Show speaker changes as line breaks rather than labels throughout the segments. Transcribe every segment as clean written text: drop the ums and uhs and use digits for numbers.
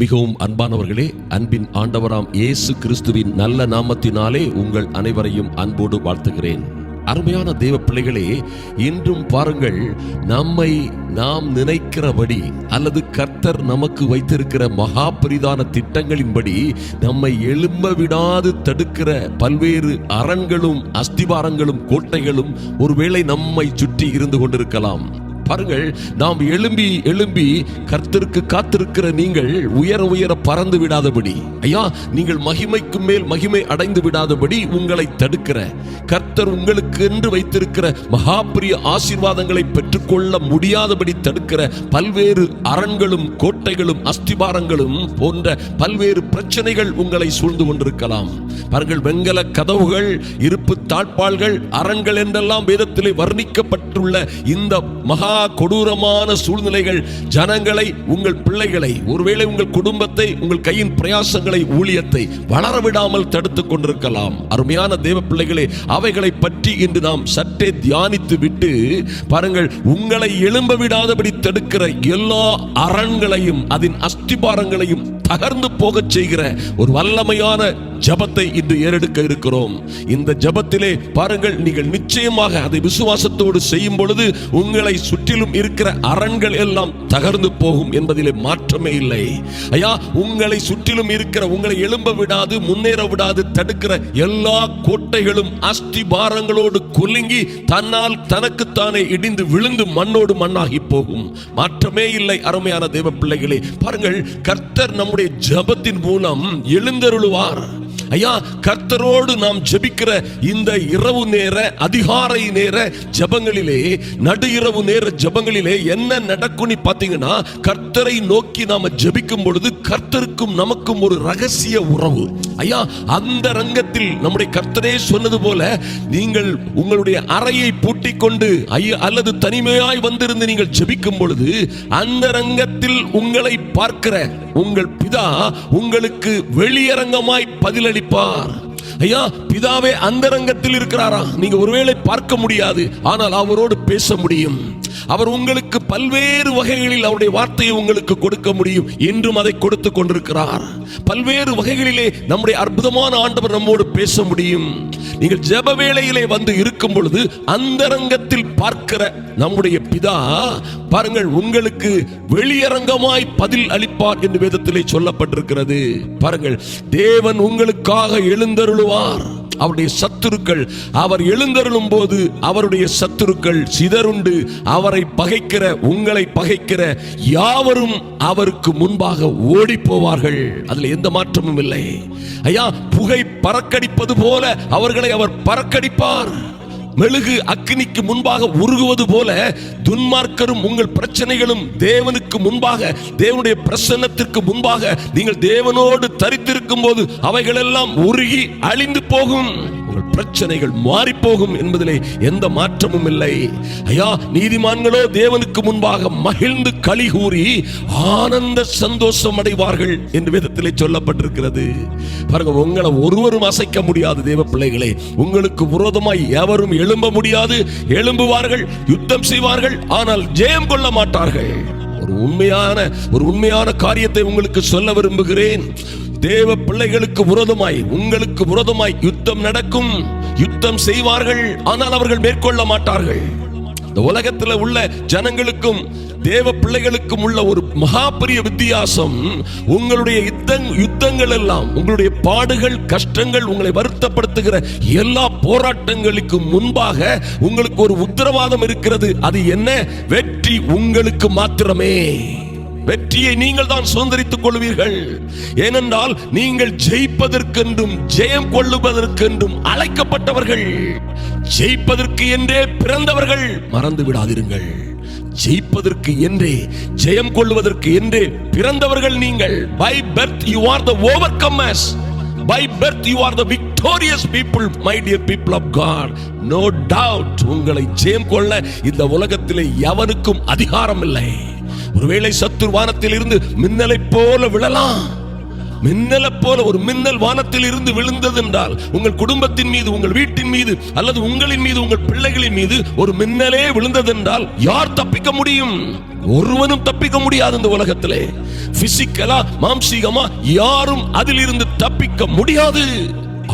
மிகவும் அன்பானவர்களே, அன்பின் ஆண்டவராம் இயேசு கிறிஸ்துவின் நல்ல நாமத்தினாலே உங்கள் அனைவரையும் அன்போடு வாழ்த்துகிறேன். அருமையான தேவ பிள்ளைகளே, இன்றும் பாருங்கள், நம்மை நாம் நினைக்கிறபடி அல்லது கர்த்தர் நமக்கு வைத்திருக்கிற மகா பெரிதான திட்டங்களின்படி நம்மை எழும்ப விடாது தடுக்கிற பல்வேறு அரண்களும் அஸ்திபாரங்களும் கோட்டைகளும் ஒருவேளை நம்மை சுற்றி இருந்து கொண்டிருக்கலாம். பாருங்கள், நாம் எழும்பி கர்த்தருக்கு காத்திருக்கிற நீங்கள் உயர உயர பறந்து விடாதபடி, ஐயா நீங்கள் மகிமைக்கு மேல் மகிமை அடைந்து விடாதபடி உங்களை தடுக்கிற, கர்த்தர் உங்களுக்கு என்று வைத்திருக்கிற மகாபிரிய ஆசீர்வாதங்களை பெற்றுக்கொள்ள முடியாதபடி தடுக்கிற பல்வேறு அரண்களும் கோட்டைகளும் அஸ்திபாரங்களும் போன்ற பல்வேறு பிரச்சனைகள் உங்களை சூழ்ந்து கொண்டிருக்கலாம். பாருங்கள், வெங்கல கதவுகள், இருப்பு தாழ்பாள்கள், அரண்கள் என்றெல்லாம் வேதத்திலே வர்ணிக்கப்பட்டுள்ள இந்த மகா கொடூரமான சூழ்நிலைகள் ஜனங்களை, உங்கள் பிள்ளைகளை, ஒருவேளை உங்கள் குடும்பத்தை, உங்கள் கையின் பிரயாசங்களை, ஊழியத்தை வளரவிடாமல் தடுத்துக் கொண்டிருக்கலாம். அருமையான தேவ பிள்ளைகளே, அவைகளை பற்றி இன்று நாம் சற்றே தியானித்து விட்டு பாருங்கள், உங்களை எழும்ப விடாதபடி தடுக்கிற எல்லா அரண்களையும் அதன் அஸ்திபாரங்களையும் தகர்ந்து போகச் செய்கிற ஒரு வல்லமையான ஜபத்தை இன்று ஏறெடுக்க இருக்கிறோம். இந்த ஜபத்திலே பாருங்கள், நீங்கள் நிச்சயமாக அதை விசுவாசத்தோடு செய்யும் பொழுது உங்களை சுற்றிலும் இருக்கிற அரண்கள் எல்லாம் தகர்ந்து போகும் என்பதிலே மாற்றமே இல்லை. ஐயா, உங்களை சுற்றிலும் இருக்கிற, உங்களை எழும்ப விடாது, முன்னேற விடாது தடுக்கிற எல்லா கோட்டைகளும் அஸ்திபாரங்களோடு குலுங்கி தன்னால் தனக்குத்தானே இடிந்து விழுந்து மண்ணோடு மண்ணாகி போகும். மாற்றமே இல்லை. அருமையான தேவ பிள்ளைகளே, பாருங்கள், கர்த்தர் நம்முடைய ஜபத்தின் மூலம் எழுந்தருளுவார். ஐயா, கர்த்தரோடு நாம் ஜெபிக்கிற இந்த இரவு நேர, அதிகாலை நேர ஜபங்களிலே, நடு இரவு நேர ஜபங்களிலே என்ன நடக்கும் பாத்தீங்கன்னா, கர்த்தரை நோக்கி நாம ஜெபிக்கும் பொழுது கர்த்தருக்கும் நமக்கும் ஒரு ரகசிய உறவு. ஐயா, அந்த ரங்கத்தில் நம்முடைய கர்த்தரே சொன்னது போல, நீங்கள் உங்களுடைய அறையை பூட்டிக் கொண்டு அல்லது தனிமையாய் வந்திருந்து நீங்கள் ஜெபிக்கும் பொழுது அந்த ரங்கத்தில் உங்களை பார்க்கிற உங்கள் பிதா உங்களுக்கு வெளியரங்கமாய் பதிலளிப்பார். ஐயா, பிதாவே அந்தரங்கத்தில் இருக்கிறாரா? நீங்க ஒருவேளை பார்க்க முடியாது, ஆனால் அவரோடு பேச முடியும். அவர் உங்களுக்கு பல்வேறு வகைகளில் அவருடைய வார்த்தையை உங்களுக்கு கொடுக்க முடியும். இன்றும் அதை கொடுத்து கொண்டிருக்கிறார். பல்வேறு வகைகளிலே நம்முடைய அற்புதமான ஆண்டவர் நம்மோடு பேச முடியும். நீங்கள் ஜெப வேளையிலே வந்து இருக்கும் பொழுது அந்தரங்கத்தில் பார்க்கிற நம்முடைய பிதா பாருங்கள், உங்களுக்கு வெளியரங்கமாய் பதில் அளிப்பார் என்று வேதத்திலே சொல்லப்பட்டிருக்கிறது. பாருங்கள், தேவன் உங்களுக்காக எழுந்தருளுவார். அவருடைய சத்துருக்கள், அவர் எழுந்தருளும் போது அவருடைய சத்துருக்கள் சிதறுண்டு அவரை பகைக்கிற, உங்களை பகைக்கிற யாவரும் அவருக்கு முன்பாக ஓடி போவார்கள். அதுல எந்த மாற்றமும் இல்லை. ஐயா, புகை பறக்கடிப்பது போல அவர்களை அவர் பறக்கடிப்பார். மெழுகு அக்கினிக்கு முன்பாக உருகுவது போல துன்மார்க்கரும் உங்கள் பிரச்சனைகளும் தேவனுக்கு முன்பாக, தேவனுடைய பிரசன்னத்திற்கு முன்பாக நீங்கள் தேவனோடு தரித்திருக்கும் போது அவைகளெல்லாம் உருகி அழிந்து போகும். உங்கள் பிரச்சனைகள் மாறி போகும் என்பதிலே எந்த மாற்றமும் இல்லை. ஐயா, நீதிமான்களோ தேவனுக்கு முன்பாக மகிழ்ந்து களி கூறி ஆனந்த சந்தோஷம் அடைவார்கள் என்று வேதத்திலே சொல்லப்பட்டிருக்கிறது. பாருங்க, உங்களை ஒருவரும் அசைக்க முடியாது தேவ பிள்ளைகளே. உங்களுக்கு விரோதமாய் எவரும் எழும்ப முடியாது. எழும்புவார்கள், யுத்தம் செய்வார்கள், ஆனால் ஜெயம் கொள்ள மாட்டார்கள். ஒரு உண்மையான காரியத்தை உங்களுக்கு சொல்ல விரும்புகிறேன். தேவ பிள்ளைகளுக்கு விரோதமாய், உங்களுக்கு விரோதமாய் யுத்தம் நடக்கும், யுத்தம் செய்வார்கள், ஆனால் அவர்கள் மேற்கொள்ள மாட்டார்கள். இந்த உலகத்தில் உள்ள ஜனங்களுக்கும் தேவ பிள்ளைகளுக்கும் உள்ள ஒரு மகா பெரிய வித்தியாசம், உங்களுடைய யுத்தங்கள் எல்லாம், உங்களுடைய பாடுகள், கஷ்டங்கள், உங்களை வருத்தப்படுத்துகிற எல்லா போராட்டங்களுக்கு முன்பாக உங்களுக்கு ஒரு உத்தரவாதம் இருக்கிறது. அது என்ன? வெற்றி உங்களுக்கு மாத்திரமே. வெற்றியை நீங்கள் தான் சுதந்திரித்துக் கொள்வீர்கள். ஏனென்றால் நீங்கள் ஜெயிப்பதற்கென்றும் ஜெயம் கொள்ளுவதற்கென்றும் அழைக்கப்பட்டவர்கள், ஜெயிப்பதற்கு என்றே பிறந்தவர்கள். மறந்து விடாதிருங்கள், ஜெயிப்பதற்கு என்றே, ஜெயம் கொள்வதற்கு என்றே பிறந்தவர்கள் நீங்கள். By birth you are the overcomers. By birth you are the victorious people, my dear people of God. No doubt, உங்களை ஜெயம் கொள்ள இந்த உலகத்திலே எவனுக்கும் அதிகாரம் இல்லை. ஒருவேளை சத்துரு வானத்தில் இருந்து மின்னலை போல விழலாம், மின்னலை போல ஒரு மின்னல் வானத்தில் இருந்து விழுந்தது என்றால் உங்கள் குடும்பத்தின் மீது, உங்கள் வீட்டின் மீது, அல்லது உங்களின் மீது, உங்கள் பிள்ளைகளின் மீது ஒரு மின்னலே விழுந்தது என்றால் யார் தப்பிக்க முடியும்? ஒருவனும் தப்பிக்க முடியாது. இந்த உலகத்திலே பிசிக்கலா, மாம்சீகமா யாரும் அதிலிருந்து தப்பிக்க முடியாது.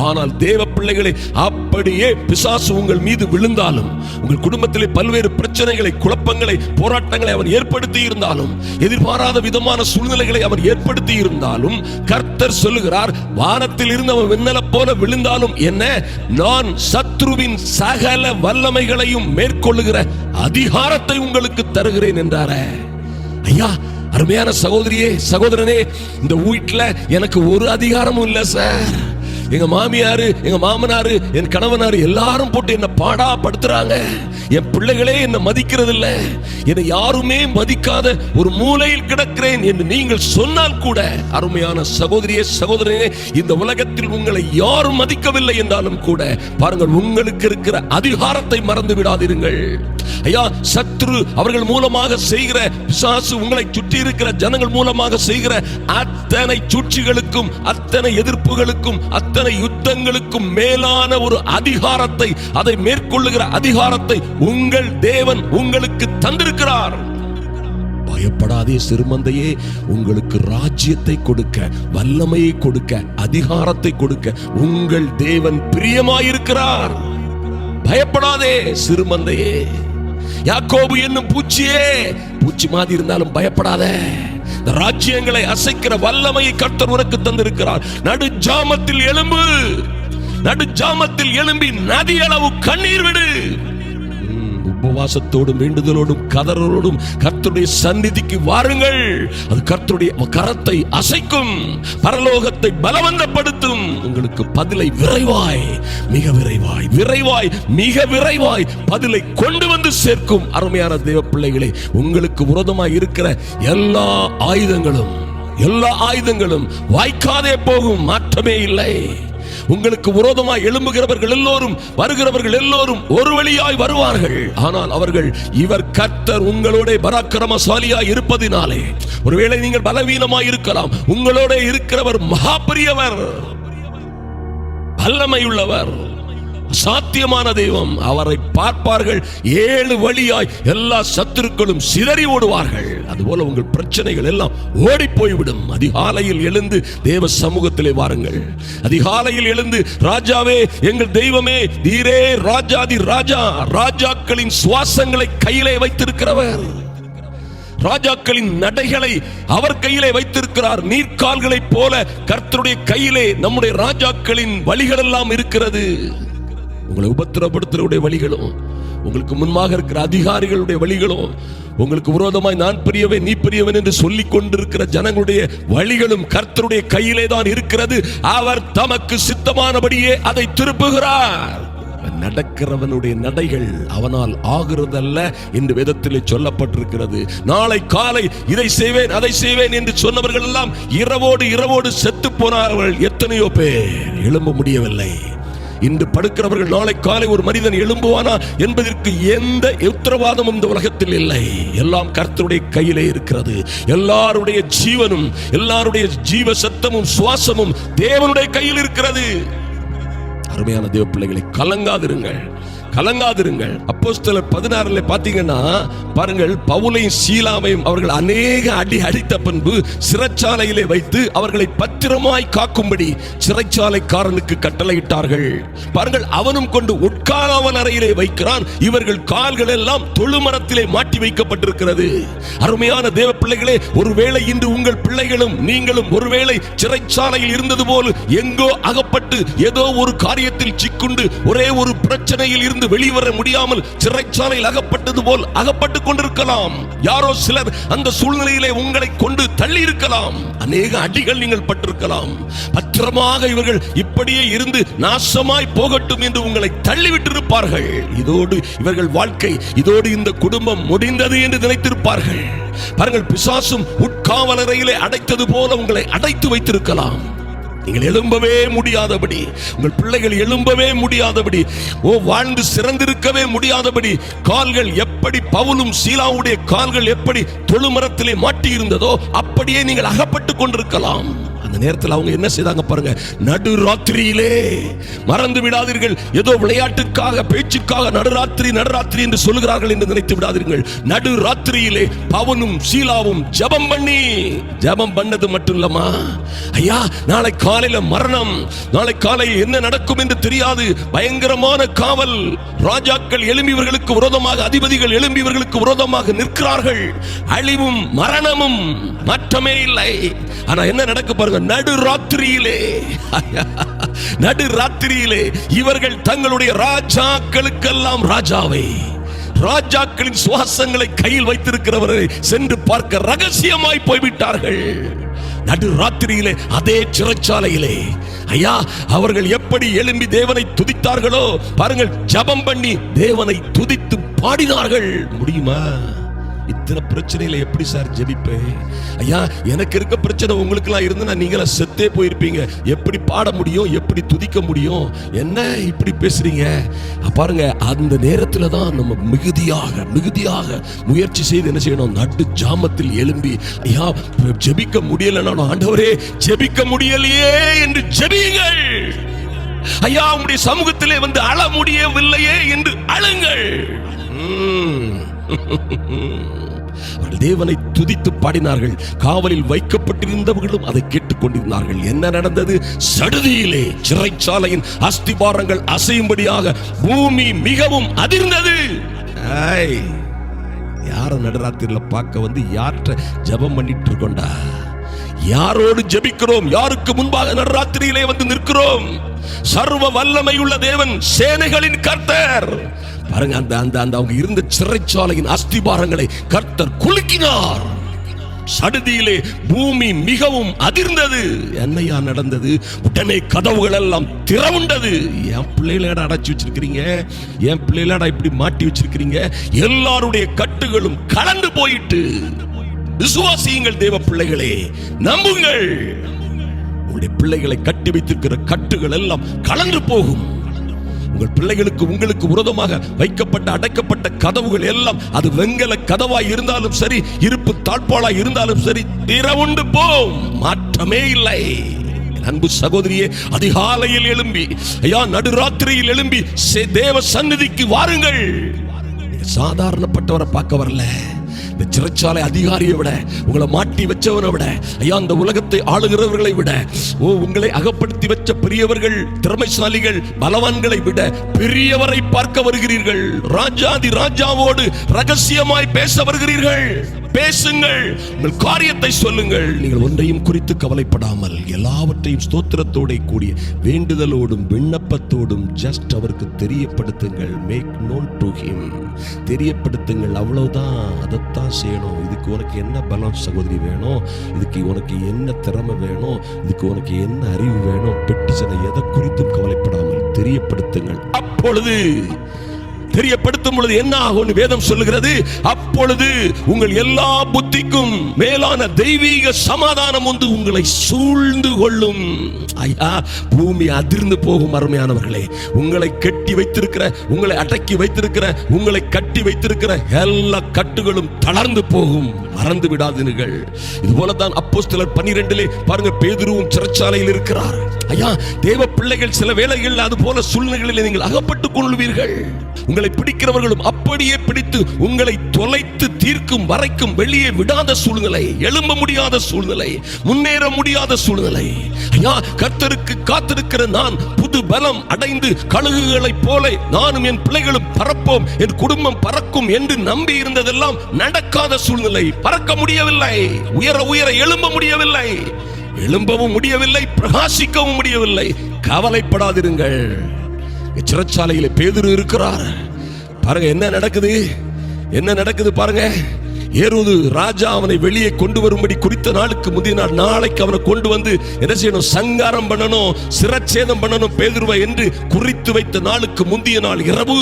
ஆனால் தேவ பிள்ளைகளை, அப்படியே பிசாசு உங்கள் மீது விழுந்தாலும், உங்கள் குடும்பத்திலே பல்வேறு பிரச்சனைகளை, குழப்பங்களை, போராட்டங்களை அவன் ஏற்படுத்தி இருந்தாலும், எதிர்பாராத விதமான சூழ்நிலைகளை அவன் ஏற்படுத்தி இருந்தாலும், கர்த்தர் சொல்லுகிறார், வானத்தில் இருந்து அவன் மின்னலை போல விழுந்தாலும் என்ன, நான் சத்ருவின் சகல வல்லமைகளையும் மேற்கொள்ளுகிற அதிகாரத்தை உங்களுக்கு தருகிறேன் என்றாரே. ஐயா, அருமையான சகோதரியே, சகோதரனே, இந்த வீட்டுல எனக்கு ஒரு அதிகாரமும் இல்லை சார். எங்க மாமியாரு, எங்க மாமனாரு, என் கணவனாரு எல்லாரும் போட்டு என்ன பாடா படுத்துறாங்க. என் பிள்ளைகளே என்ன மதிக்கிறது இல்ல, என்னை யாருமே மதிக்காத ஒரு மூலையில் கிடக்கிறேன் என்று நீங்கள் சொன்னால் கூட, அருமையான சகோதரியே, சகோதரனே, இந்த உலகத்தில் உங்களை யாரும் மதிக்கவில்லை என்றாலும் கூட, பாருங்கள், உங்களுக்கு இருக்கிற அதிகாரத்தை மறந்து விடாதீர்கள். ஐயா, சத்ரு அவர்கள் மூலமாக செய்கிற, பிசாசு உங்களை சுற்றி இருக்கிற ஜனங்கள் மூலமாக செய்கிற அத்தனை சூழ்ச்சிகளுக்கும், அத்தனை எதிர்ப்புகளுக்கும், அத்தனை யுத்தங்களுக்கும் மேலான ஒரு அதிகாரத்தை, அதை மேற்கொள்ளுகிற அதிகாரத்தை உங்கள் தேவன் உங்களுக்கு தந்திருக்கிறார். பயப்படாதே சிறுமந்தையே, உங்களுக்கு ராஜ்யத்தை கொடுக்க, வல்லமையை கொடுக்க, அதிகாரத்தை கொடுக்க உங்கள் தேவன் பிரியமாயிருக்கிறார். பயப்படாதே சிறுமந்தையே. யாக்கோபு என்னும் பூச்சியே, பூச்சி மாதிரி இருந்தாலும் பயப்படாத. ராஜ்யங்களை அசைக்கிற வல்லமையை கர்த்தர் உனக்கு தந்திருக்கிறார். நடு ஜாமத்தில் எழும்பு, நடு ஜாமத்தில் எழும்பி நதி அளவு கண்ணீர் விடு. உபவாசத்தோடும் வேண்டுதலோடும் கதறலோடும் கர்த்தருடைய சந்நிதிக்கு வாருங்கள். அது கர்த்தருடைய கரத்தை அசைக்கும், பரலோகத்தை பலவந்தப்படுத்தும். உங்களுக்கு பதிலை விரைவாய், மிக விரைவாய், விரைவாய், மிக விரைவாய் பதிலை கொண்டு வந்து சேர்க்கும். அருமையான தேவ பிள்ளைகளே, உங்களுக்கு விரோதமாய் இருக்கிற எல்லா ஆயுதங்களும் வாய்க்காதே போகும், மாற்றமே இல்லை. உங்களுக்கு விரோதமாய் எழும்புகிறவர்கள் எல்லோரும், வருகிறவர்கள் எல்லோரும் ஒரு வழியாய் வருவார்கள். ஆனால் அவர்கள், இவர் கர்த்தர் உங்களோட பராக்கிரமசாலியாய் இருப்பதினாலே, ஒருவேளை நீங்கள் பலவீனமாய் இருக்கலாம், உங்களோட இருக்கிறவர் மகா பெரியவர், வல்லமையுள்ளவர், சாத்தியமான தெய்வம். அவரை பார்ப்பார்கள், 7 வழியாய் எல்லா சத்துருக்களும் சிதறி ஓடுவார்கள். அதுபோல உங்கள் பிரச்சனைகள் எல்லாம் ஓடி போய்விடும். அதிகாலையில் எழுந்து தேவ சமூகத்திலே வாருங்கள். அதிகாலையில் எழுந்து, ராஜாவே, எங்கள் தெய்வமே, நீரே ராஜாதி ராஜா, ராஜாக்களின் சுவாசங்களை கையிலே வைத்திருக்கிறவர், ராஜாக்களின் நடைகளை அவர் கையிலே வைத்திருக்கிறார். நீர்க்கால்களைப் போல கர்த்தருடைய கையிலே நம்முடைய ராஜாக்களின் வழிகள் எல்லாம் இருக்கிறது. உங்களை உபத்திரப்படுத்துறவுடைய வழிகளும், உங்களுக்கு முன்பாக இருக்கிற அதிகாரிகளுடைய வழிகளும், உங்களுக்கு விரோதமாய் நான் பெரியவன், நீ பெரியவன் என்று சொல்லிக் கொண்டிருக்கிற ஜனங்களுடைய வழிகளும் கர்த்தருடைய கையிலே தான் இருக்கிறது. அவர் தமக்கு சித்தமானபடியே அதை திருப்புகிறார். நடக்கிறவனுடைய நடைகள் அவனால் ஆகிறதல்ல என்று வேதத்திலே சொல்லப்பட்டிருக்கிறது. நாளை காலை இதை செய்வேன், அதை செய்வேன் என்று சொன்னவர்கள் எல்லாம் இரவோடு செத்து போனார்கள். எத்தனையோ பேர் எழும்ப முடியவில்லை. இன்று படுக்கிறவர்கள் நாளை காலை ஒரு மனிதன் எழும்புவானா என்பதற்கு எந்த உத்தரவாதமும் இந்த உலகத்தில் இல்லை. எல்லாம் கர்த்தருடைய கையிலே இருக்கிறது. எல்லாருடைய ஜீவனும், எல்லாருடைய ஜீவ சத்தமும் சுவாசமும் தேவனுடைய கையில் இருக்கிறது. அருமையான தேவ பிள்ளைகளை, கலங்காதிருங்கள், கலங்காதிருங்கள். அப்போஸ்தலர் 16 பாத்தீங்கன்னா பாருங்கள், பவுலையும் சீலாவையும் அவர்கள் அநேக அடி அடித்த பின்பு சிறைச்சாலையிலே வைத்து அவர்களை பத்திரமாய் காக்கும்படி சிறைச்சாலைக்காரனுக்கு கட்டளையிட்டார்கள். பாருங்கள், அவனும் கொண்டு உட்காராமல் அறையிலே வைக்கிறான். இவர்கள் கால்கள் எல்லாம் தொழுமரத்திலே மாட்டி வைக்கப்பட்டிருக்கிறது. அருமையான தேவ பிள்ளைகளே, ஒருவேளை இன்று உங்கள் பிள்ளைகளும் நீங்களும் ஒருவேளை சிறைச்சாலையில் இருந்தது போல் எங்கோ அகப்பட்டு ஏதோ ஒரு காரியத்தில் சிக்குண்டு ஒரே ஒரு பிரச்சனையில் இருந்து வெளிவர முடியாமல் சிறைச்சாலையில் அகப்பட்டது போல் அகப்பட்டுக் கொண்டிருக்கலாம். யாரோ சிலர் அந்த சூழ்நிலையிலே உங்களை கொண்டு தள்ளி இருக்கலாம். அநேக அடிகள் நீங்கள் பட்டிருக்கலாம். பத்திரமாக இவர்கள் இப்படியே இருந்து நாசமாய் போகட்டும் என்று உங்களை தள்ளிவிட்டிருப்பார்கள். இதோடு இவர்கள் வாழ்க்கை, இதோடு இந்த குடும்பம் முடிந்தது என்று நினைத்திருப்பார்கள். பாருங்கள், பிசாசும் உட்காவலறையிலே அடைத்தது போல உங்களை அடைத்து வைத்திருக்கலாம். நீங்கள் எழும்பவே முடியாதபடி, உங்கள் பிள்ளைகள் எழும்பவே முடியாதபடி, வாழ்ந்து சிறந்திருக்கவே முடியாதபடி, கால்கள் எப்படி பவுலும் சீலாவுடைய கால்கள் எப்படி தொழுமரத்திலே மாட்டி இருந்ததோ அப்படியே நீங்கள் அகப்பட்டுக் கொண்டிருக்கலாம். அந்த நேரத்தில் அவங்க என்ன செய்தாங்க பாருங்க, நடுராத்திரியிலே, மறந்து விடாதீர்கள், ஏதோ விளையாட்டுக்காக பேச்சுக்காக நடுராத்திரி நடுராத்திரி என்று சொல்லுகிறார்கள் என்று நினைத்து விடாதீர்கள். நடுராத்திரியிலே பவுலும் சீலாவும் ஜெபம் பண்ணது மட்டும் இல்லமா, ஐயா நாளை காலையில மரணம், நாளை காலையில் என்ன நடக்கும் என்று தெரியாது, பயங்கரமான காவல், ராஜாக்கள் எழும்பியவர்களுக்கு விரோதமாக, அதிபதிகள் எழும்பியவர்களுக்கு விரோதமாக நிற்கிறார்கள், அழிவும் மரணமும் மாற்றமே இல்லை. ஆனா என்ன நடக்க பாருங்க, நடுராத்திரியிலே இவர்கள் தங்களுடைய ராஜாக்களுக்கெல்லாம் ராஜாவை, ராஜாக்களின் சுவாசங்களை கையில் வைத்திருக்கிறவரை சென்று பார்க்க ரகசியமாய் போய்விட்டார்கள். நடுராத்திரியிலே அதே சிறைச்சாலையிலே ஐயா அவர்கள் எப்படி எழும்பி தேவனை துதித்தார்களோ பாருங்கள், ஜெபம் பண்ணி தேவனை துதித்து பாடினார்கள். முடியுமா? இத்தனை பிரச்சனையில எப்படி சார் ஜெபிப்பேன்? ஐயா எனக்கு இருக்க பிரச்சனை உங்களுக்கெல்லாம் இருந்தா நீங்களா செத்தே போயிருப்பீங்க. எப்படி பாட முடியும், எப்படி துதிக்க முடியும்? என்ன இப்படி பேசுறீங்க? பாருங்க, அந்த நேரத்துல தான் நம்ம மிகுதியாக முயற்சி செய்து என்ன செய்யணும், நடு ஜாமத்தில் எழும்பி, ஐயா ஜெபிக்க முடியலனாலும் ஆண்டவரே ஜெபிக்க முடியலையே என்று ஜெபியுங்கள். ஐயா உங்களுடைய சமூகத்திலே வந்து அழ முடியவில்லையே என்று அழுங்கள். அவர்கள் தேவனை துதித்து பாடினார்கள். காவலில் வைக்கப்பட்டிருந்தவர்களும் அதை கேட்டுக் கொண்டிருந்தார்கள். என்ன நடந்தது? சடுதியிலே சிறைச்சாலையின் அஸ்திபாரங்கள் அசையும்படியாக பூமி மிகவும் அதிர்ந்தது. யார நடுராத்திரியில பார்க்க வந்து யார்கிட்ட ஜெபம் பண்ணிட்டு இருக்கோண்டா? யாரோடு ஜெபிக்கிறோம்? யாருக்கு முன்பாக நடுராத்திரியிலே வந்து நிற்கிறோம்? சர்வ வல்லமை உள்ள தேவன், சேனைகளின் கர்த்தர். பாருங்க, அந்த அவங்க இருந்த சிறைச்சாலையின் அஸ்திபாரங்களை கர்த்தர் குலுக்கினார். சடுதியிலே பூமி மிகவும் அதிர்ந்தது. என்னையா நடந்தது? உடனே கதவுகள் எல்லாம் திறவுண்டது. என் பிள்ளைகள அடைச்சி வச்சிருக்கிறீங்க, என் பிள்ளைகள இப்படி மாட்டி வச்சிருக்கிறீங்க, எல்லாருடைய கட்டுகளும் கலந்து போயிட்டு. விசுவாசியுங்கள் தேவ பிள்ளைகளே, நம்புங்கள். உங்களுடைய பிள்ளைகளை கட்டி வைத்திருக்கிற கட்டுகள் எல்லாம் கலந்து போகும். உங்கள் பிள்ளைகளுக்கு உங்களுக்கு விரோதமாக வைக்கப்பட்ட அடைக்கப்பட்ட கதவுகள் எல்லாம், அது வெங்கல கதவாய் இருந்தாலும் சரி, இருப்பு தாழ்பாளாய் இருந்தாலும் சரி, திறவுண்டு போம். மாற்றமே இல்லை. அன்பு சகோதரியே, அதிகாலையில் எழும்பி, ஐயா நடுராத்திரியில் எழும்பி தேவ சந்நிதிக்கு வாருங்கள். சாதாரணப்பட்டவரை பார்க்க வரல. இந்த சிறைச்சாலை அதிகாரியை விட, உங்களை மாட்டி வச்சவனை விட, ஐயா அந்த உலகத்தை ஆளுகிறவர்களை விட, உங்களை அகப்படுத்தி வச்ச பெரியவர்கள், திறமைசாலிகள், பலவான்களை விட பெரியவரை பார்க்க வருகிறீர்கள். ராஜாதி ராஜாவோடு ரகசியமாய் பேச வருகிறீர்கள். பேசுங்கள், உங்கள் காரியத்தை சொல்லுங்கள். நீங்கள் ஒன்றையும் குறித்து கவலைப்படாமல் எல்லாவற்றையும் ஸ்தோத்திரத்தோட கூடிய வேண்டுதலோடும் விண்ணப்பத்தோடும் ஜஸ்ட் அவருக்கு தெரியப்படுத்துங்கள். Make known to him. தெரியப்படுத்துங்கள், அவ்வளவுதான். அதைத்தான் செய்யணும். இதுக்கு உனக்கு என்ன பலம் சகோதரி வேணும், இதுக்கு உனக்கு என்ன திறமை வேணும், இதுக்கு உனக்கு என்ன அறிவு வேணும், பெட்டிசனை எதை குறித்தும் கவலைப்படாமல் தெரியப்படுத்துங்கள். அப்பொழுது தெரியப்படுத்தும் பொழுது என்ன ஆகும்? வேதம் சொல்லுகிறது, அப்பொழுது உங்கள் எல்லா புத்திக்கும் மேலான தெய்வீக சமாதானம் வந்து உங்களை சூழ்ந்து கொள்ளும். ஐயா பூமி அதிர்ந்து போகும். அருமையானவர்களே, உங்களை கட்டி வைத்திருக்கிற, உங்களை அடக்கி வைத்திருக்கிற, உங்களை கட்டி வைத்திருக்கிற எல்லா கட்டுகளும் தளர்ந்து போகும். மறந்து விடாதீர்கள். இது போலதான் அப்போஸ்தலர் 12 பாருங்க, பேதுருவும் சிறைச்சாலையில் இருக்கிறார். ஐயா தேவ பிள்ளைகள் சில வேளைகளில் அது போல சூழ்நிலைகளில் நீங்கள் அகப்பட்டுக் கொள்வீர்கள். உங்களை பிடிக்கிறவர்களும் அப்படியே பிடித்து உங்களை தொலைத்து தீர்க்கும் வரைக்கும் வெளியே விடாத சூழ்நிலை, எழும்ப முடியாத சூழ்நிலை, முன்னேற முடியாத சூழ்நிலை. ஐயா கர்த்தருக்கு காத்திருக்கிற நான் புது பலம் அடைந்து கழுகுகளைப் போல நானும் என் பிள்ளைகளும் பறப்போம், என் குடும்பம் பறக்கும் என்று நம்பி இருந்ததெல்லாம் நடக்காத சூழ்நிலை. பறக்க முடியவில்லை, உயர உயர எழும்ப முடியவில்லை, எழும்பவும் முடியவில்லை, பிரகாசிக்கவும் முடியவில்லை. கவலைப்படாதிருங்கள். சிறைச்சாலையில பேதுரு இருக்கிறார். பாருங்க என்ன நடக்குது, என்ன நடக்குது பாருங்க. ஏரோது ராஜா அவனை வெளியே கொண்டு வரும்படி குறித்த நாளுக்கு முந்திய நாள், நாளைக்கு அவனை கொண்டு வந்து என்ன செய்யணும், சங்காரம் பண்ணணும், சிரச்சேதம் பண்ணணும் பேதுருவை என்று குறித்து வைத்த நாளுக்கு முந்திய நாள் இரவு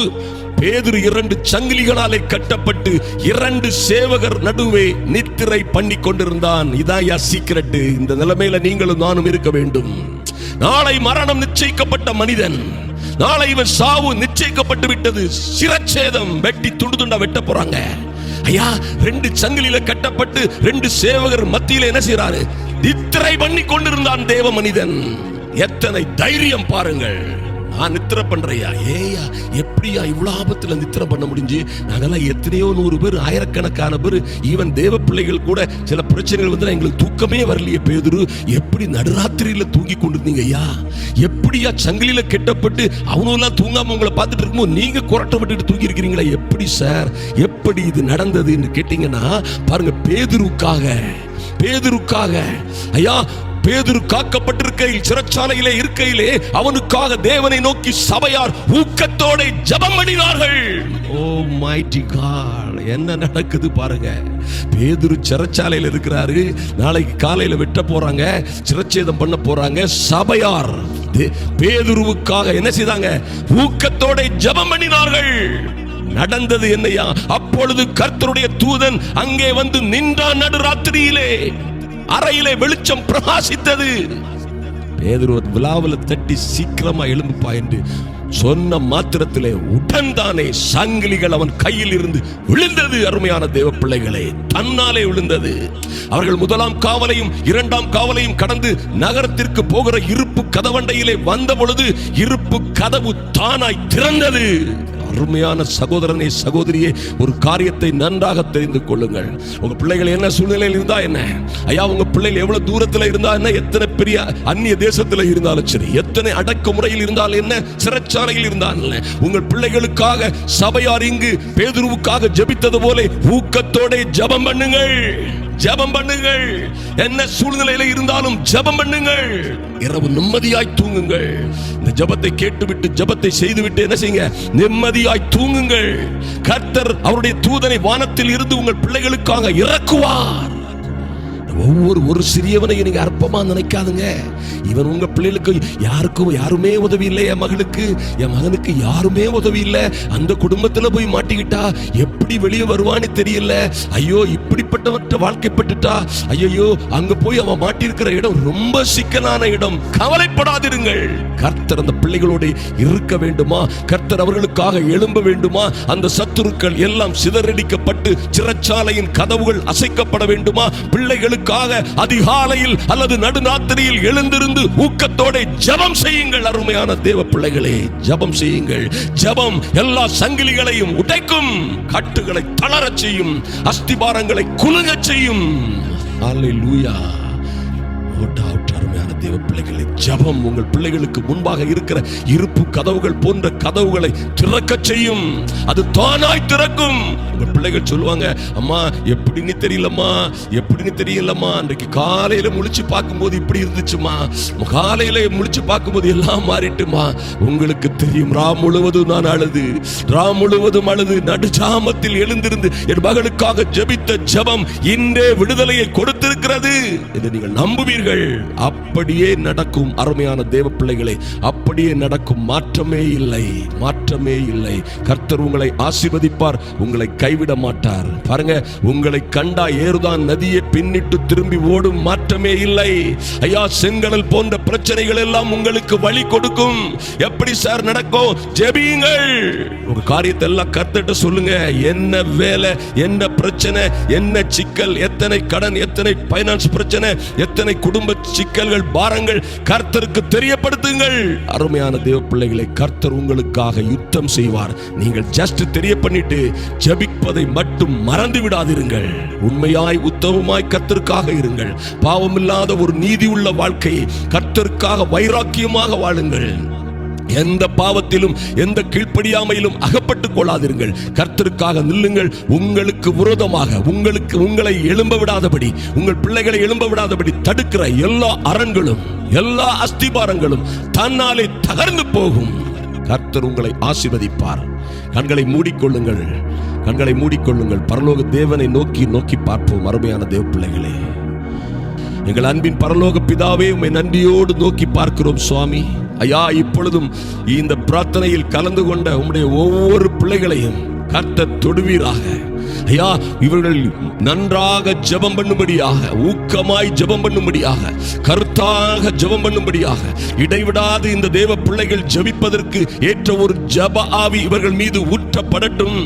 பேதுரு 2 சங்கிலிகளாலே கட்டப்பட்டு 2 சேவகர் நடுவே நித்திரை பண்ணி கொண்டிருந்தான். இதாயா சீக்ரெட். இந்த நிலைமையில நீங்களும் நானும் இருக்க வேண்டும். நாளை மரணம் நிச்சயிக்கப்பட்ட மனிதன், நாளை இவன் சாவு நிச்சயிக்கப்பட்டு விட்டது. சிரச்சேதம், வெட்டி துண்டு துண்டா வெட்ட போறாங்க. ஐயா 2 சங்கிலியில கட்டப்பட்டு 2 சேவகர் மத்தியில என்ன செய்யறாரு, நித்திரை பண்ணி கொண்டிருந்தான் தேவ மனிதன். எத்தனை தைரியம் பாருங்கள். நான் நித்திரை பண்றையா, ஏயா எப்படியா இவ்வளவு ஆபத்துல நித்திரை பண்ண முடிஞ்சு? நாங்கெல்லாம் எத்தனையோ 100 பேர், ஆயிரக்கணக்கான பேர், ஈவன் தேவ பிள்ளைகள் கூட சில பிரச்சனைகள் வந்து எங்களுக்கு தூக்கமே வரலையே. பேதுரு, எப்படி நடுராத்திரியில தூங்கி கொண்டிருந்தீங்க ஐயா? எப்படியா சங்கிலியில கெட்டப்பட்டு அவனெல்லாம் தூங்காம உங்களை பார்த்துட்டு இருக்கும்போது நீங்க குரட்டப்பட்டு தூங்கி இருக்கிறீங்களா? எப்படி சார், எப்படி இது நடந்ததுன்னு கேட்டீங்கன்னா பாருங்க, பேதுருக்காக ஐயா, பேதுரு காக்கப்பட்டிருக்கையில், சிறைச்சாலையிலே இருக்கையிலே அவனுக்காக தேவனை நோக்கி சபையார் ஊக்கத்தோட ஜெபம் பண்ணினார்கள். ஓ மைட்டி காட், என்ன நடக்குது பாருங்க. பேதுரு சிறைச்சாலையில் இருக்கிறாரு, நாளைக்கு காலையில வெட்ட போறாங்க, சிறைச்சேதம் பண்ண போறாங்க. சபையார் பேதுருவுக்காக என்ன செய்தாங்க? ஊக்கத்தோட ஜெபம் பண்ணினார்கள். நடந்தது என்னையா? அப்பொழுது கர்த்தருடைய தூதன் அங்கே வந்து நின்றான். நடுராத்திரியிலே அறையிலே வெளிச்சம் பிரகாசித்தது. பேதுரு விலாவல தட்டி சீக்கிரமா எழும்புப்பா என்று சொன்ன மாத்திரத்திலே உடன்தானே சங்கிலிகள் அவன் கையில் இருந்து விழுந்தது. அருமையான தேவ பிள்ளைகளே, தன்னாலே விழுந்தது. அவர்கள் 1ஆம் காவலையும் 2ஆம் காவலையும் கடந்து நகரத்திற்கு போகிற இருப்பு கதவண்டையிலே வந்த பொழுது இருப்பு கதவு தானாய் திறந்தது. அருமையான சகோதரனே, சகோதரியே, ஒரு காரியத்தை நன்றாக தெரிந்து கொள்ளுங்கள். உங்க பிள்ளைகள் என்ன சூழ்நிலையில் இருந்தா என்ன ஐயா, உங்க பிள்ளைகள் எவ்வளவு தூரத்தில் இருந்தா என்ன, எத்தனை பெரிய அந்நிய தேசத்தில் இருந்தாலும் சரி, எத்தனை அடக்குமுறையில் இருந்தாலும் என்ன, சிறைச்சாலையில் இருந்தாலும், உங்கள் பிள்ளைகளுக்காக சபையார் இங்கு பேதுருவுக்காக ஜெபித்தது போல ஊக்கத்தோட ஜெபம் பண்ணுங்கள். ஜெபம் பண்ணுங்கள். என்ன சூழ்நிலையில இருந்தாலும் ஜெபம் பண்ணுங்கள். இரவு நிம்மதியாய் தூங்குங்கள். இந்த ஜெபத்தை கேட்டுவிட்டு, ஜெபத்தை செய்துவிட்டு என்ன செய்யுங்க? நிம்மதியாய் தூங்குங்கள். கர்த்தர் அவருடைய தூதனை வானத்தில் இருந்து உங்கள் பிள்ளைகளுக்காக இறக்குவார். ஒரு சிறியவனை நீங்க அற்பமா நினைக்காதுங்க. இவன் உங்க பிள்ளைகளுக்கு யாருமே உதவி இல்லை. என் மகளுக்கு, என் மகனுக்கு யாருமே உதவி இல்லை. அந்த குடும்பத்துல போய் மாட்டிக்கிட்டா எப்படி வெளியே வருவான்னு தெரியல. ஐயோ, இப்படிப்பட்ட வாழ்க்கைப்பட்டுட்டா, ஐயோ அங்க போய் அவன் மாட்டிருக்கிற இடம் ரொம்ப சிக்கலான இடம். கவலைப்படாதிருங்கள். கர்த்தர் அந்த பிள்ளைகளோடு இருக்க வேண்டுமா? கர்த்தர் அவர்களுக்காக எழும்ப வேண்டுமா? அந்த சத்துருக்கள் எல்லாம் சிதறடிக்கப்பட்டு சிறைச்சாலையின் கதவுகள் அசைக்கப்பட வேண்டுமா? பிள்ளைகளுக்கு அதிகாலையில் அல்லது நடுராத்திரியில் எழுந்திருந்து ஊக்கத்தோட ஜெபம் செய்யுங்கள். அருமையான தேவ பிள்ளைகளே, ஜெபம் செய்யுங்கள். ஜெபம் எல்லா சங்கிலிகளையும் உடைக்கும், கட்டுகளை தளரச் செய்யும், அஸ்திபாரங்களை குலுங்கச் செய்யும். அல்லேலூயா. அருமையான தேவ பிள்ளைகளே, ஜெபம் உங்கள் பிள்ளைகளுக்கு முன்பாக இருக்கிற இருப்பு கதவுகள் போன்ற கதவுகளை திறக்க செய்யும். அது தானாய் திறக்கும். உங்கள் பிள்ளைகள் சொல்லுவாங்க, அம்மா எப்படின்னு தெரியலம்மா, எப்படின்னு தெரியலம்மா, அன்றைக்கு காலையில முழிச்சு பார்க்கும்போது இப்படி இருந்துச்சுமா, காலையில முழிச்சு பார்க்கும்போது எல்லாம் மாறிட்டுமா. உங்களுக்கு தெரியும், முழுவதும் நான் அழுது, முழுவதும் அழுது நடுஜாமத்தில் எழுந்திருந்து என் மகளுக்காக ஜெபித்த ஜெபம் இன்றே விடுதலையை கொடுத்திருக்கிறது என்று நீங்கள் நம்புவீர்கள். அப்படியே நடக்கும். அருமையான தேவ பிள்ளைகளே, அப்படியே நடக்கும். மாற்றமே இல்லை, மாற்றமே இல்லை. கர்த்தர் உங்களை ஆசீர்வதிப்பார், உங்களை கைவிட மாட்டார். பாருங்க, உங்களை கண்டா ஏறுதான் நதியை பின்னிட்டு திரும்பி ஓடும். மாற்றமே இல்லை ஐயா. செங்கடல் போன்ற பிரச்சனைகள் எல்லாம் உங்களுக்கு வழி கொடுக்கும். எப்படி சார் நடக்கும்? ஜெபியுங்கள். உங்க காரியத்தை எல்லாம் கர்த்தர்ட்ட சொல்லுங்க. என்ன வேலை, என்ன பிரச்சனை, என்ன சிக்கல், எத்தனை கடன், எத்தனை பைனான்ஸ் பிரச்சனை, எத்தனை குடும்ப சிக்கல்கள், பாரங்கள் கர்த்தருக்கு தெரியப்படுத்துங்கள். அருமையான தேவ பிள்ளைகளை, கர்த்தர் உங்களுக்காக யுத்தம் செய்வார். நீங்கள் ஜஸ்ட் தெரிய பண்ணிட்டு ஜெபிப்பதை மட்டும் மறந்து விடாதிருங்கள். உண்மையாய் உத்தமமாய் கர்த்தருக்காக இருங்கள். பாவமில்லாத ஒரு நீதி உள்ள வாழ்க்கையை கர்த்தருக்காக வைராக்கியமாக வாழுங்கள். எந்த பாவத்திலும் எந்த கீழ்ப்படியாமையிலும் அகப்பட்டுக் கொள்ளாதிருங்கள். கர்த்தருக்காக நில்லுங்கள். உங்களுக்கு விரோதமாக உங்களை எழும்ப விடாதபடி, உங்கள் பிள்ளைகளை எழும்ப விடாதபடி தடுக்கிற எல்லா அரண்களும், எல்லா அஸ்திபாரங்களும் தன்னாலே தகர்ந்து போகும். கர்த்தர் உங்களை ஆசீர்வதிப்பார். கண்களை மூடிக்கொள்ளுங்கள், கண்களை மூடிக்கொள்ளுங்கள். பரலோக தேவனை நோக்கி பார்ப்போம். அருமையான தேவ பிள்ளைகளே, எங்கள் அன்பின் பரலோக பிதாவே, உம்மை நன்றியோடு நோக்கி பார்க்கிறோம் சுவாமி. ஐயா, இப்பொழுதும் இந்த பிரார்த்தனையில் கலந்து கொண்ட உம்முடைய ஒவ்வொரு பிள்ளைகளையும் கர்த்தர் தொடுவீராக. ஐயா, இவர்கள் நன்றாக ஜெபம் பண்ணும்படியாக, ஊக்கமாய் ஜெபம் பண்ணும்படியாக, கருத்தாக ஜெபம் பண்ணும்படியாக, இடைவிடாது இந்த தேவ பிள்ளைகள் ஜெபிப்பதற்கு ஏற்ற ஒரு ஜெப ஆவி இவர்கள் மீது ஊற்றப்படட்டும்.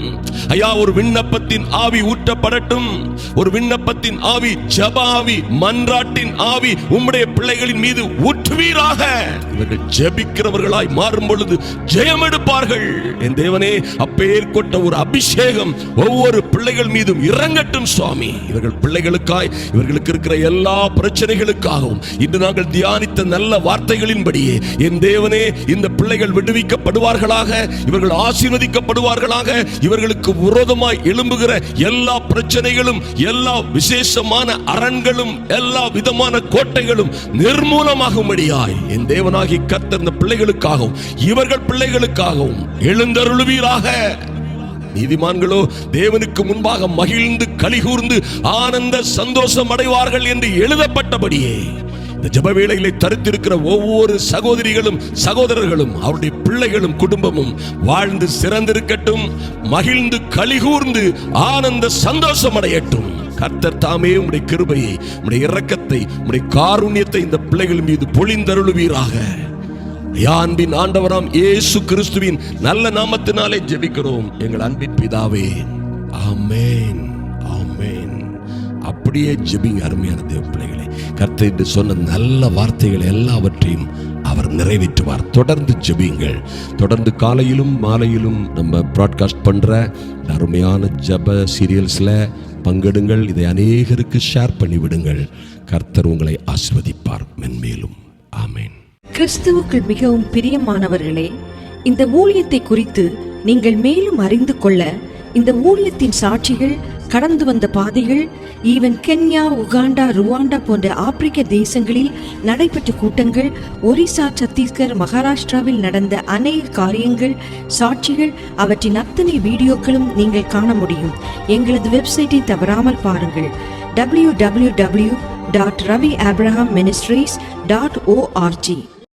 ஐயா, ஒரு விண்ணப்பத்தின் ஆவி ஊற்றப்படட்டும். ஒரு விண்ணப்பத்தின் ஆவி, ஜெப ஆவி, மன்றாட்டின் ஆவி உம்முடைய பிள்ளைகளின் மீது ஊற்றுவீராக. இவர்கள் ஜெபிக்கிறவர்களாய் மாறும் பொழுது ஜெயம் எடுப்பார்கள். என் தேவனே, அப்பேர் கொண்ட ஒரு அபிஷேகம் ஒவ்வொரு பிள்ளைகள் மீதும் இறங்கட்டும் சுவாமி. இவர்கள் பிள்ளைகளுக்காய், இவர்களுக்கு இருக்கிற எல்லா பிரச்சனைகளுக்காகவும் இன்று நாங்கள் தியானித்த நல்ல வார்த்தைகளின்படியே என் தேவனே, இந்த பிள்ளைகள் விடுவிக்கப்படுவார்களாக, இவர்கள் ஆசீர்வதிக்கப்படுவார்களாக. இவர்களுக்கு விரோதமாய் எழும்புகிற எல்லா பிரச்சனைகளும், எல்லா விசேஷமான அரண்களும், எல்லா விதமான கோட்டைகளும் நிர்மூலமாகும்படியாய் என் தேவனாகி கர்த்தர் இந்த பிள்ளைகளுக்காகவும் இவர்கள் பிள்ளைகளுக்காகவும் எழுந்தருளுவீராக. நீதிமான்களோ தேவனுக்கு முன்பாக மகிழ்ந்து கலிகூர்ந்து ஆனந்த சந்தோஷம் அடைவார்கள் என்று எழுதப்பட்டபடியே இந்த ஜெப வேளையிலே தரித்திருக்கிற ஒவ்வொரு சகோதரிகளும் சகோதரர்களும் அவருடைய பிள்ளைகளும் குடும்பமும் வாழ்ந்து சிறந்திருக்கட்டும், மகிழ்ந்து கலிகூர்ந்து ஆனந்த சந்தோஷம் அடையட்டும். கர்த்தர் தாமே உம்முடைய கிருபையை, உம்முடைய இரக்கத்தை, உம்முடைய காருண்யத்தை இந்த பிள்ளைகள் மீது பொழிந்தருளுவீராக. அன்பின் ஆண்டவராம் இயேசு கிறிஸ்துவின் நல்ல நாமத்தினாலே ஜெபிக்கிறோம் எங்கள் அன்பின் பிதாவே, ஆமென், ஆமென். அப்படியே ஜெபிங்க அருமையான தேவ பிள்ளைகளே. கர்த்தர் என்று சொன்ன நல்ல வார்த்தைகள் எல்லாவற்றையும் அவர் நிறைவேற்றுவார். தொடர்ந்து ஜெபிங்கள். தொடர்ந்து காலையிலும் மாலையிலும் நம்ம பிராட்காஸ்ட் பண்ற அருமையான ஜெப சீரியல்ஸ்ல பங்கெடுங்கள். இதை அநேகருக்கு ஷேர் பண்ணி விடுங்கள். கர்த்தர் உங்களை ஆசீர்வதிப்பார் மென்மேலும். ஆமென்.
கிறிஸ்துவுக்குள் மிகவும் பிரியமானவர்களே, இந்த ஊழியத்தை குறித்து நீங்கள் மேலும் அறிந்து கொள்ள இந்த ஊழியத்தின் சாட்சிகள், கடந்து வந்த பாதைகள், ஈவன் கென்யா, உகாண்டா, ருவாண்டா போன்ற ஆப்பிரிக்க தேசங்களில் நடைபெற்ற கூட்டங்கள், ஒரிசா, சத்தீஸ்கர், மகாராஷ்டிராவில் நடந்த அநேக காரியங்கள், சாட்சிகள், அவற்றின் அத்தனை வீடியோக்களும் நீங்கள் காண முடியும். எங்களது வெப்சைட்டை தவறாமல் பாருங்கள். www.raviabrahamministries.org